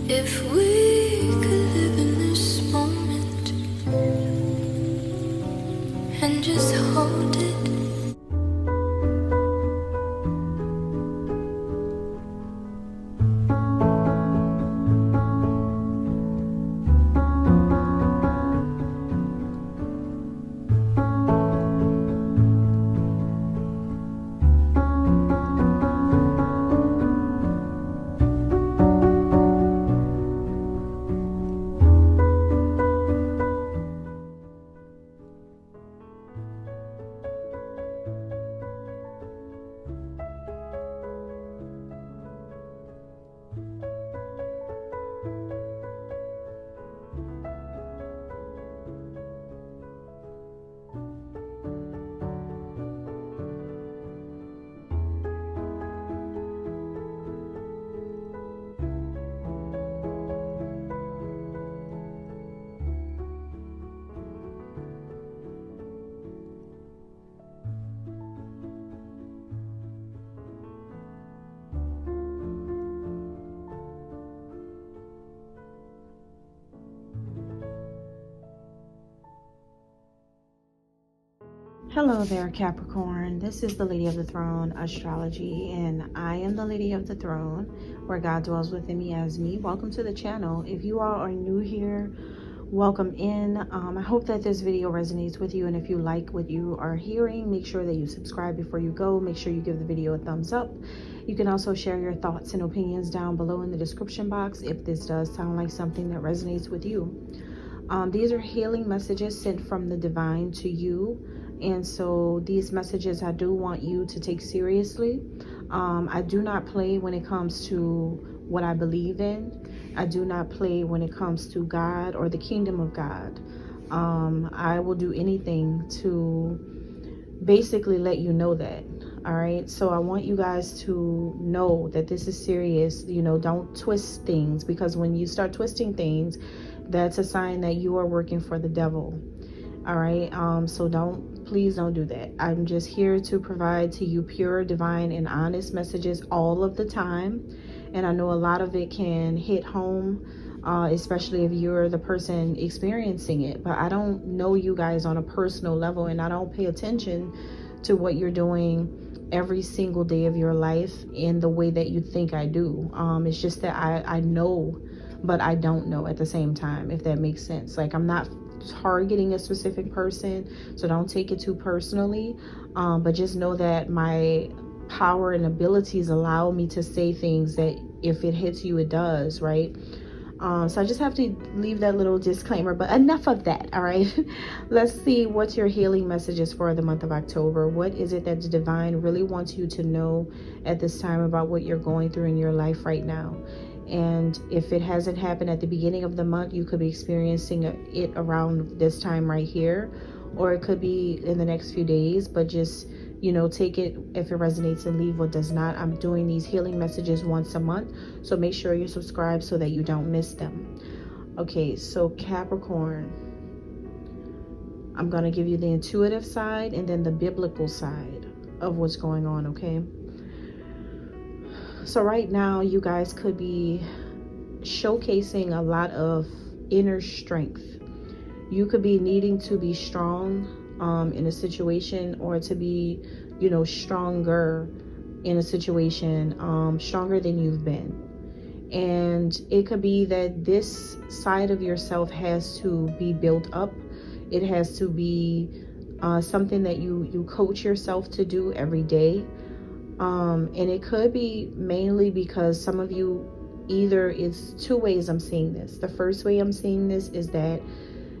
If we could live in this moment and just hold it. Hello there, Capricorn. This is the Lady of the Throne Astrology, and I am the Lady of the Throne, where God dwells within me as me. Welcome to the channel. If you all are new here, welcome in. I hope that this video resonates with you, and if you like what you are hearing, make sure that you subscribe before you go. Make sure you give the video a thumbs up. You can also share your thoughts and opinions down below in the description box if this does sound like something that resonates with you. These are healing messages sent from the divine to you. And so these messages I do want you to take seriously. I do not play when it comes to what I believe in. I do not play when it comes to God or the kingdom of God. I will do anything to basically let you know that. All right, so I want you guys to know that this is serious. You know, don't twist things, because when you start twisting things, that's a sign that you are working for the devil. All right, so please don't do that. I'm just here to provide to you pure, divine, and honest messages all of the time. And I know a lot of it can hit home, especially if you're the person experiencing it. But I don't know you guys on a personal level, and I don't pay attention to what you're doing every single day of your life in the way that you think I do. It's just that I know, but I don't know at the same time, if that makes sense. Like, I'm not targeting a specific person, so don't take it too personally, but just know that my power and abilities allow me to say things that if it hits you, it does, right? So I just have to leave that little disclaimer, but enough of that. All right. Let's see what's your healing messages for the month of October. What is it that the divine really wants you to know at this time about what you're going through in your life right now? And if it hasn't happened at the beginning of the month, you could be experiencing it around this time right here, or it could be in the next few days. But just, you know, take it if it resonates and leave what does not. I'm doing these healing messages once a month, so make sure you're subscribed so that you don't miss them. Okay, so Capricorn, I'm going to give you the intuitive side and then the biblical side of what's going on, okay? So right now, you guys could be showcasing a lot of inner strength. You could be needing to be strong in a situation, or to be, you know, stronger in a situation, stronger than you've been. And it could be that this side of yourself has to be built up. It has to be something that you coach yourself to do every day. And it could be mainly because some of you, either it's two ways I'm seeing this. The first way I'm seeing this is that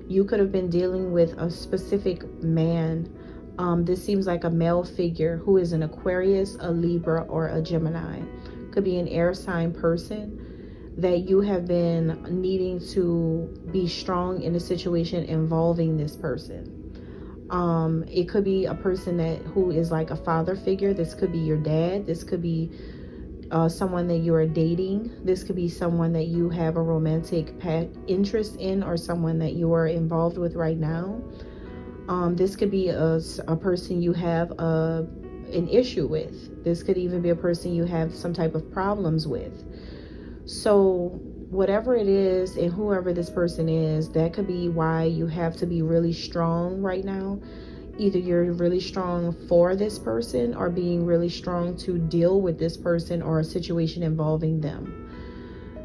you could have been dealing with a specific man. This seems like a male figure who is an Aquarius, a Libra, or a Gemini. Could be an air sign person that you have been needing to be strong in a situation involving this person. It could be a person who is like a father figure. This could be your dad. This could be someone that you are dating. This could be someone that you have a romantic interest in, or someone that you are involved with right now. This could be a person you have an issue with. This could even be a person you have some type of problems with. So whatever it is and whoever this person is, that could be why you have to be really strong right now. Either you're really strong for this person or being really strong to deal with this person or a situation involving them.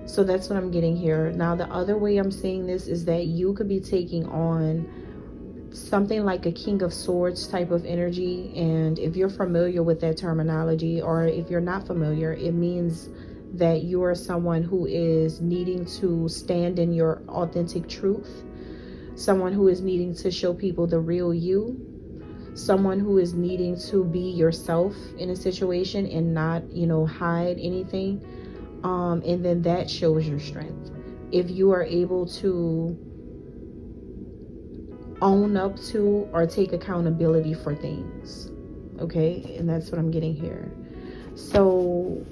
So that's what I'm getting here. Now, the other way I'm seeing this is that you could be taking on something like a King of Swords type of energy. And if you're familiar with that terminology, or if you're not familiar, it means that you are someone who is needing to stand in your authentic truth, someone who is needing to show people the real you, someone who is needing to be yourself in a situation and not, hide anything. And then that shows your strength. If you are able to own up to or take accountability for things. Okay, and that's what I'm getting here. So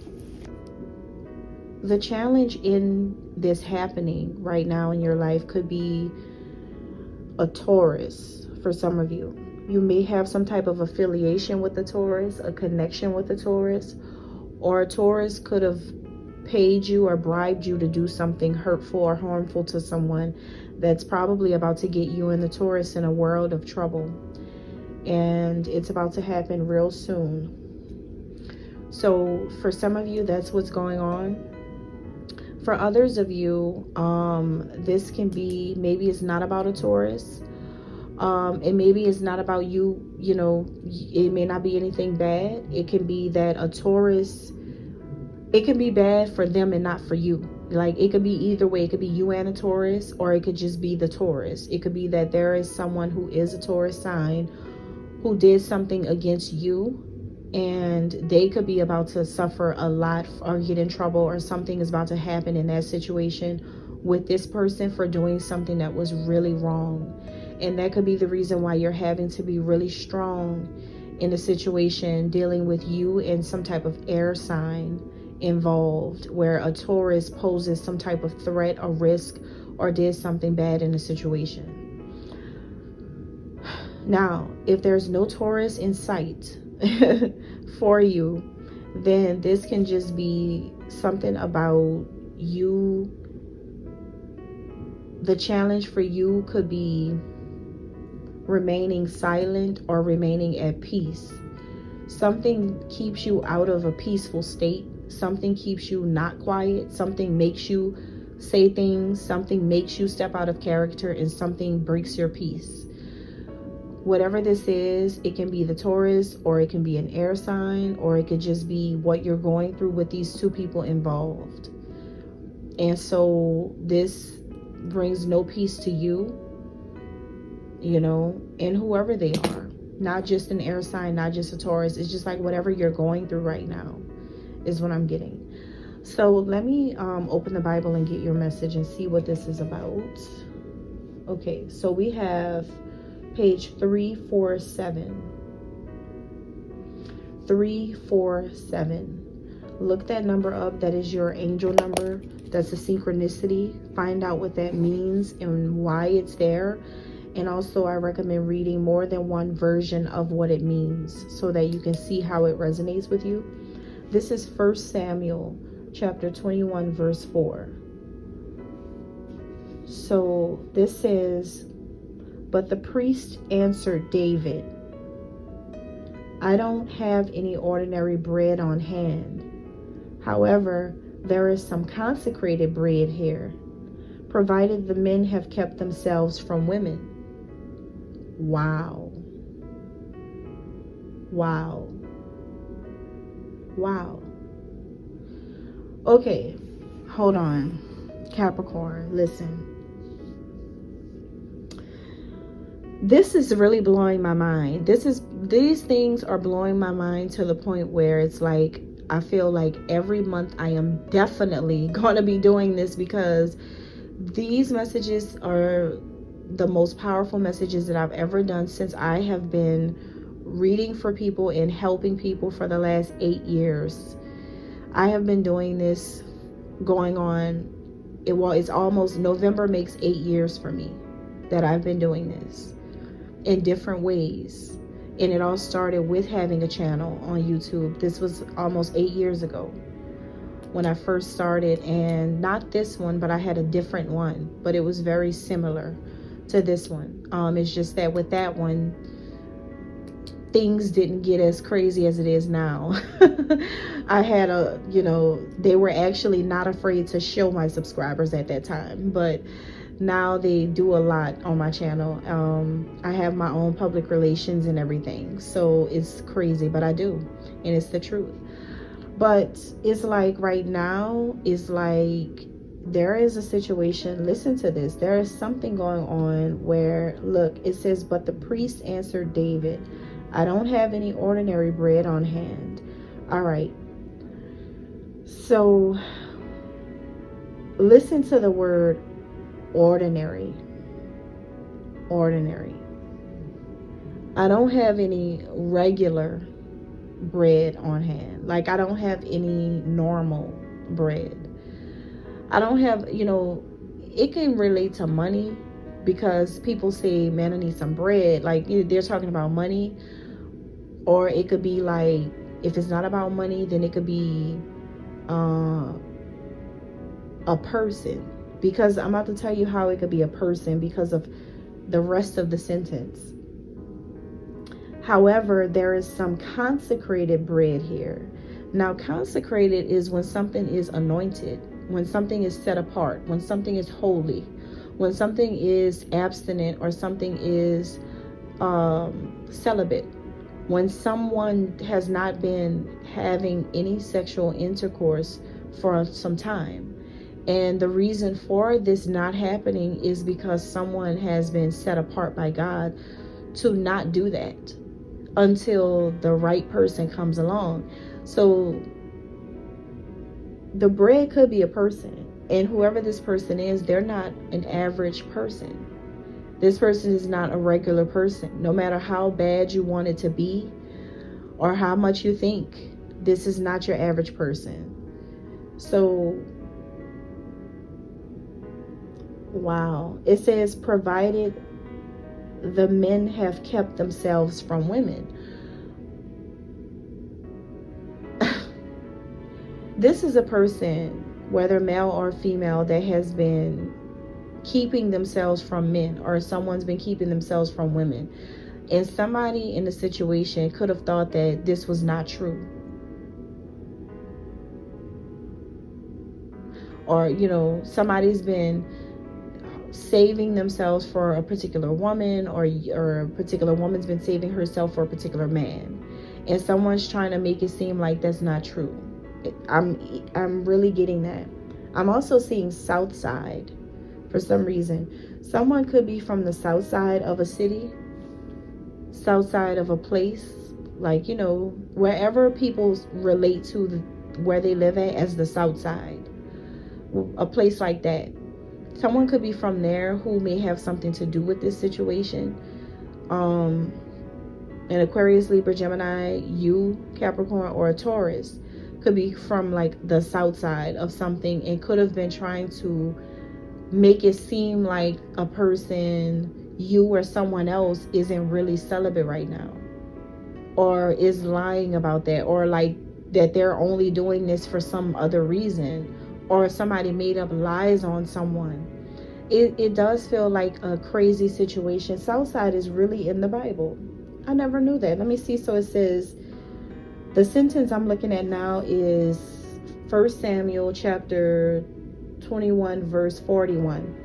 the challenge in this happening right now in your life could be a Taurus for some of you. You may have some type of affiliation with the Taurus, a connection with the Taurus, or a Taurus could have paid you or bribed you to do something hurtful or harmful to someone that's probably about to get you and the Taurus in a world of trouble. And it's about to happen real soon. So for some of you, that's what's going on. For others of you, this can be, maybe it's not about a Taurus. And maybe it's not about you, it may not be anything bad. It can be that a Taurus, it can be bad for them and not for you. Like, it could be either way. It could be you and a Taurus, or it could just be the Taurus. It could be that there is someone who is a Taurus sign who did something against you, and they could be about to suffer a lot or get in trouble, or something is about to happen in that situation with this person for doing something that was really wrong. And that could be the reason why you're having to be really strong in a situation dealing with you and some type of air sign involved, where a Taurus poses some type of threat or risk or did something bad in a situation. Now, if there's no Taurus in sight for you, then this can just be something about you. The challenge for you could be remaining silent or remaining at peace. Something keeps you out of a peaceful state. Something keeps you not quiet. Something makes you say things. Something makes you step out of character, and something breaks your peace. Whatever this is, it can be the Taurus, or it can be an air sign, or it could just be what you're going through with these two people involved. And so this brings no peace to you, and whoever they are. Not just an air sign, not just a Taurus. It's just like whatever you're going through right now is what I'm getting. So let me open the Bible and get your message and see what this is about. Okay, so we have page 347. 347. Look that number up. That is your angel number. That's a synchronicity. Find out what that means and why it's there. And also, I recommend reading more than one version of what it means so that you can see how it resonates with you. This is 1 Samuel chapter 21, verse 4. So this says, "But the priest answered David, 'I don't have any ordinary bread on hand. However, there is some consecrated bread here, provided the men have kept themselves from women.'" Wow. Wow. Wow. Okay, hold on. Capricorn, listen. This is really blowing my mind. These things are blowing my mind to the point where it's like, I feel like every month I am definitely going to be doing this, because these messages are the most powerful messages that I've ever done since I have been reading for people and helping people for the last 8 years. I have been doing this going on, it's almost, November makes 8 years for me that I've been doing this in different ways. And it all started with having a channel on YouTube. This was almost 8 years ago. when I first started, and not this one, but I had a different one, but it was very similar to this one. It's just that with that one, things didn't get as crazy as it is now. I had they were actually not afraid to show my subscribers at that time, but now they do a lot on my channel. I have my own public relations and everything, so it's crazy, but I do, and it's the truth. But it's like right now, it's like there is a situation. Listen to this. There is something going on where, look, it says, but the priest answered David, I don't have any ordinary bread on hand. All right. So listen to the word ordinary. Ordinary. I don't have any regular bread on hand. Like, I don't have any normal bread. I don't have, it can relate to money, because people say, man, I need some bread. Like, they're talking about money. Or it could be like, if it's not about money, then it could be a person. Because I'm about to tell you how it could be a person because of the rest of the sentence. However, there is some consecrated bread here. Now, consecrated is when something is anointed, when something is set apart, when something is holy, when something is abstinent, or something is celibate. When someone has not been having any sexual intercourse for some time. And the reason for this not happening is because someone has been set apart by God to not do that until the right person comes along. So the bread could be a person, and whoever this person is, they're not an average person. This person is not a regular person. No matter how bad you want it to be or how much you think, this is not your average person. So, wow. It says, provided the men have kept themselves from women. This is a person, whether male or female, that has been keeping themselves from men, or someone's been keeping themselves from women. And somebody in the situation could have thought that this was not true. Or, somebody's been saving themselves for a particular woman, or a particular woman's been saving herself for a particular man. And someone's trying to make it seem like that's not true. I'm really getting that. I'm also seeing south side. For some reason, someone could be from the south side of a city, south side of a place, like, wherever people relate to where they live at as the south side, a place like that. Someone could be from there who may have something to do with this situation. An Aquarius, Libra, Gemini, you, Capricorn, or a Taurus could be from like the south side of something, and could have been trying to make it seem like a person, you or someone else, isn't really celibate right now, or is lying about that, or like that they're only doing this for some other reason, or somebody made up lies on someone. It does feel like a crazy situation. Southside is really in the Bible. I never knew that. Let me see. So it says, the sentence I'm looking at now is 1 Samuel chapter 21 verse 41.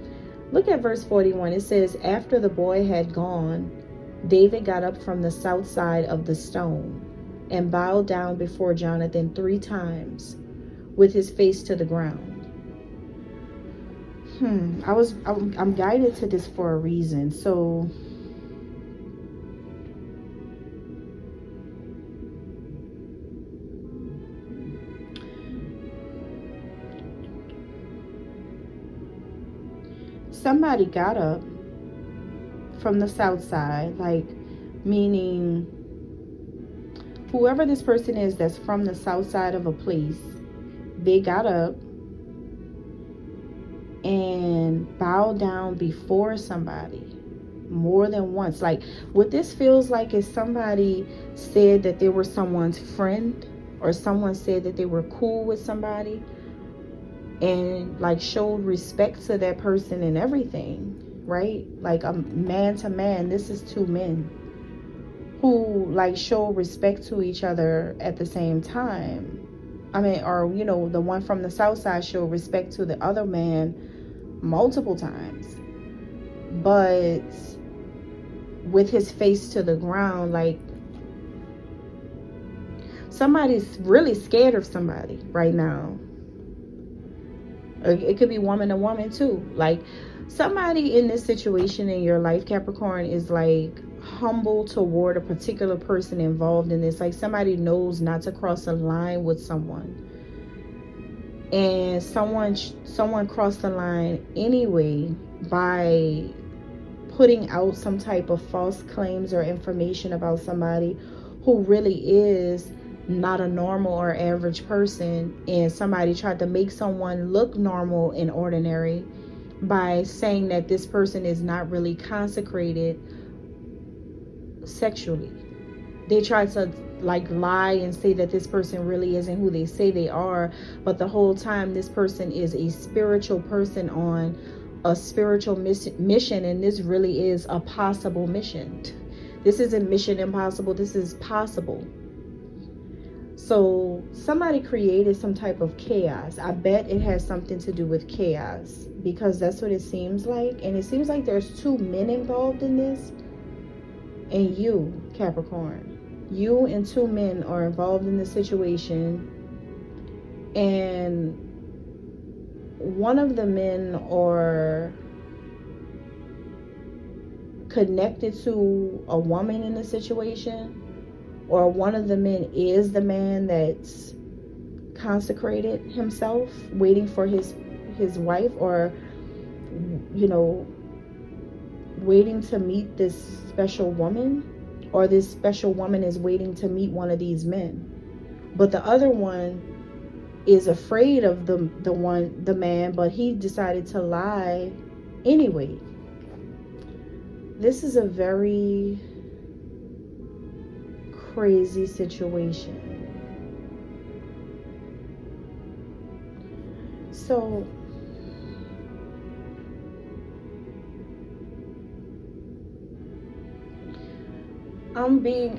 Look at verse 41. It says, after the boy had gone, David got up from the south side of the stone and bowed down before Jonathan 3 times with his face to the ground. I'm guided to this for a reason. So somebody got up from the south side, like, meaning whoever this person is that's from the south side of a place, they got up and bowed down before somebody more than once. Like, what this feels like is somebody said that they were someone's friend, or someone said that they were cool with somebody, and like showed respect to that person and everything, right? Like a man to man. This is two men who like show respect to each other at the same time. I mean, or you know, the one from the south side showed respect to the other man multiple times, but with his face to the ground, like somebody's really scared of somebody right now. It could be woman to woman too. Like somebody in this situation in your life, Capricorn, is like humble toward a particular person involved in this. Like somebody knows not to cross a line with someone, and someone crossed the line anyway by putting out some type of false claims or information about somebody who really is not a normal or average person, and somebody tried to make someone look normal and ordinary by saying that this person is not really consecrated sexually. They tried to like lie and say that this person really isn't who they say they are, but the whole time this person is a spiritual person on a spiritual mission, and this really is a possible mission. This isn't mission impossible, this is possible. So somebody created some type of chaos. I bet it has something to do with chaos, because that's what it seems like. And it seems like there's two men involved in this. And you, Capricorn, you and two men are involved in this situation. And one of the men are connected to a woman in the situation, or one of the men is the man that's consecrated himself, waiting for his wife, or you know, waiting to meet this special woman, or this special woman is waiting to meet one of these men. But the other one is afraid of the man, but he decided to lie anyway. This is a very crazy situation. So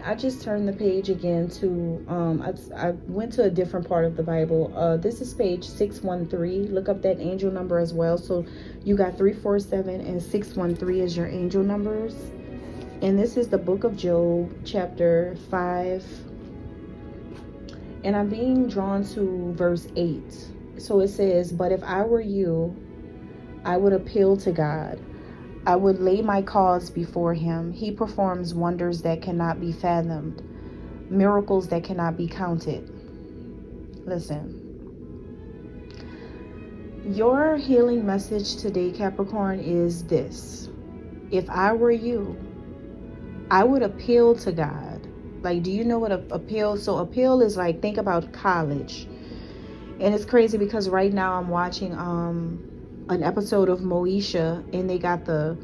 I just turned the page again to I went to a different part of the Bible. This is page 613. Look up that angel number as well. So you got 347 and 613 as your angel numbers. And this is the book of Job, chapter 5. And I'm being drawn to verse 8. So it says, "But if I were you, I would appeal to God. I would lay my cause before him. He performs wonders that cannot be fathomed, miracles that cannot be counted." Listen. Your healing message today, Capricorn, is this. If I were you, I would appeal to God. Like, do you know what appeal? So appeal is like, think about college. And it's crazy because right now I'm watching an episode of Moesha, and they got the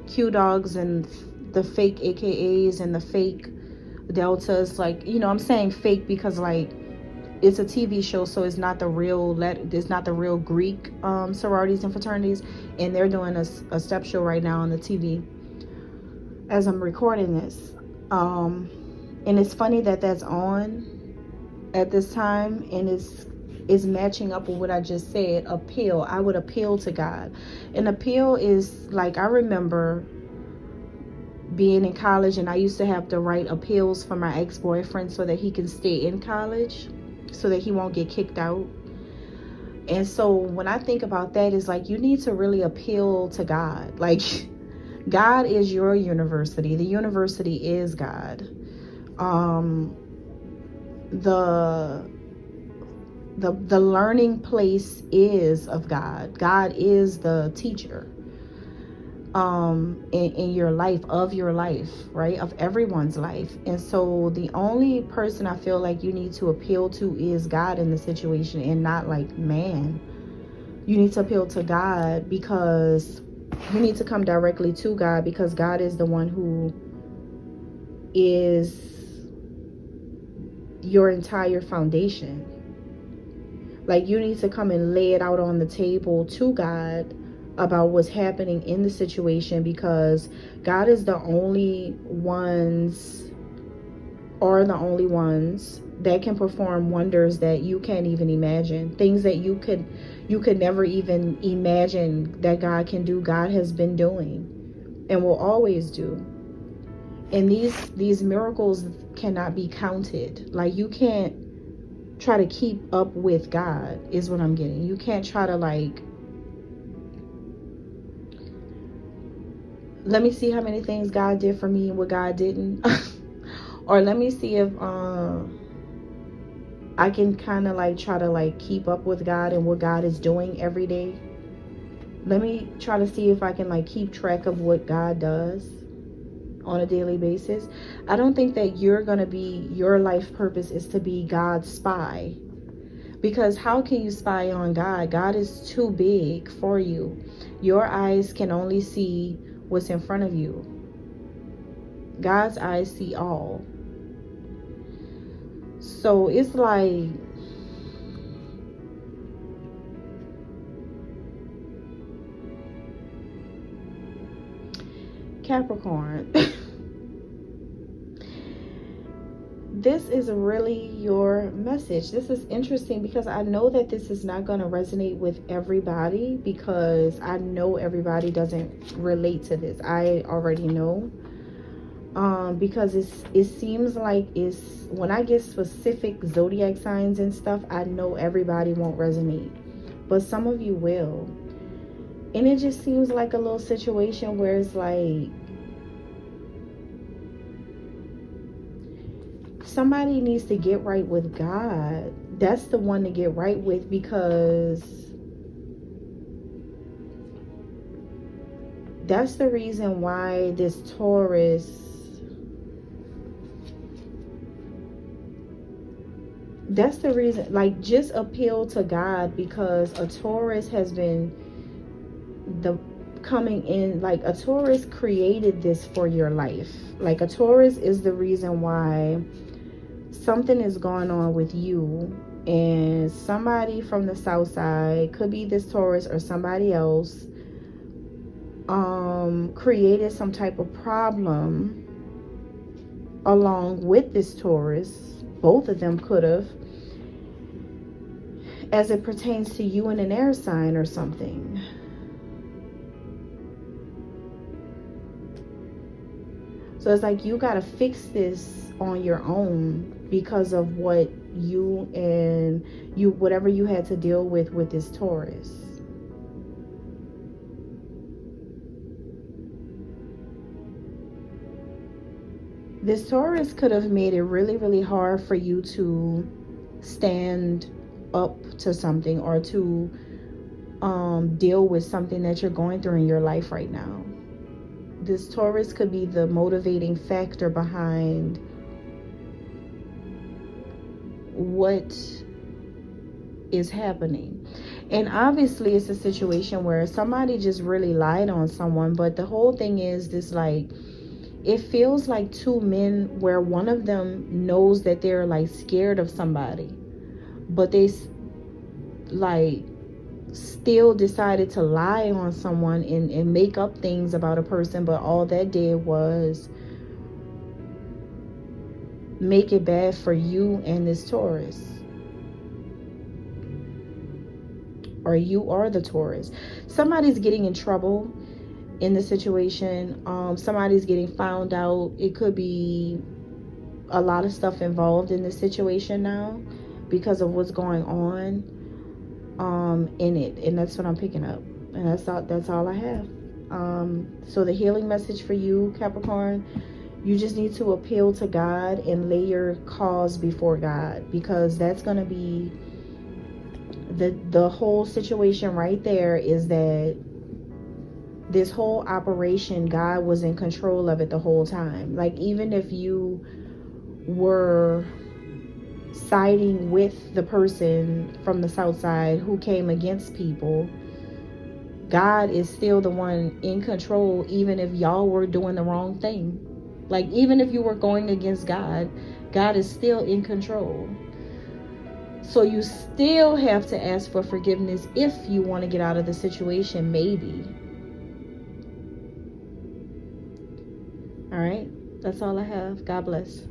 Q dogs and the fake AKAs and the fake deltas. Like, you know, I'm saying fake because like it's a TV show, so it's not the real Greek sororities and fraternities, and they're doing a step show right now on the TV as I'm recording this. And it's funny that that's on at this time, and it's matching up with what I just said. Appeal. I would appeal to God. An appeal is like, I remember being in college, and I used to have to write appeals for my ex-boyfriend so that he can stay in college, so that he won't get kicked out. And so when I think about that, it's like, you need to really appeal to God. Like, God is your university. The university is God. The learning place is of God. God is the teacher in your life, of your life, right? Of everyone's life. And so the only person I feel like you need to appeal to is God in the situation, and not like man. You need to appeal to God, because you need to come directly to God, because God is the one who is your entire foundation. Like, you need to come and lay it out on the table to God about what's happening in the situation, because God is the only ones, or the only ones that can perform wonders that you can't even imagine. Things that you could never even imagine that God can do, God has been doing and will always do. And these miracles cannot be counted. Like, you can't try to keep up with God, is what I'm getting. You can't try to, like, let me see how many things God did for me and what God didn't. Or let me see if I can kind of like try to like keep up with God and what God is doing every day. Let me try to see if I can like keep track of what God does on a daily basis. I don't think that you're going to be, your life purpose is to be God's spy. Because how can you spy on God? God is too big for you. Your eyes can only see what's in front of you. God's eyes see all. So it's like, Capricorn, this is really your message. This is interesting because I know that this is not going to resonate with everybody, because I know everybody doesn't relate to this. I already know. Because it seems like it's, when I get specific zodiac signs and stuff, I know everybody won't resonate, but some of you will. And it just seems like a little situation where it's like somebody needs to get right with God. That's the one to get right with, because that's the reason why this Taurus, that's the reason, like, just appeal to God, because a Taurus has been the coming in, like a Taurus created this for your life. Like, a Taurus is the reason why something is going on with you, and somebody from the south side, could be this Taurus or somebody else, created some type of problem along with this Taurus. Both of them could have, as it pertains to you and an air sign or something. So it's like you got to fix this on your own because of what you whatever you had to deal with this Taurus. This Taurus could have made it really, really hard for you to stand up to something, or to deal with something that you're going through in your life right now. This Taurus could be the motivating factor behind what is happening. And obviously it's a situation where somebody just really lied on someone, but the whole thing is this, like, it feels like two men where one of them knows that they're like scared of somebody, but they like still decided to lie on someone and make up things about a person, but all that did was make it bad for you and this Taurus. Or you are the Taurus. Somebody's getting in trouble in the situation. Somebody's getting found out. It could be a lot of stuff involved in this situation now because of what's going on in it. And that's what I'm picking up. And that's all I have. So the healing message for you, Capricorn, you just need to appeal to God and lay your cause before God, because that's going to be the whole situation right there. Is that this whole operation, God was in control of it the whole time. Like, even if you were siding with the person from the south side who came against people, God is still the one in control, even if y'all were doing the wrong thing. Like, even if you were going against God, God is still in control. So you still have to ask for forgiveness if you want to get out of the situation, maybe. All right, that's all I have. God bless.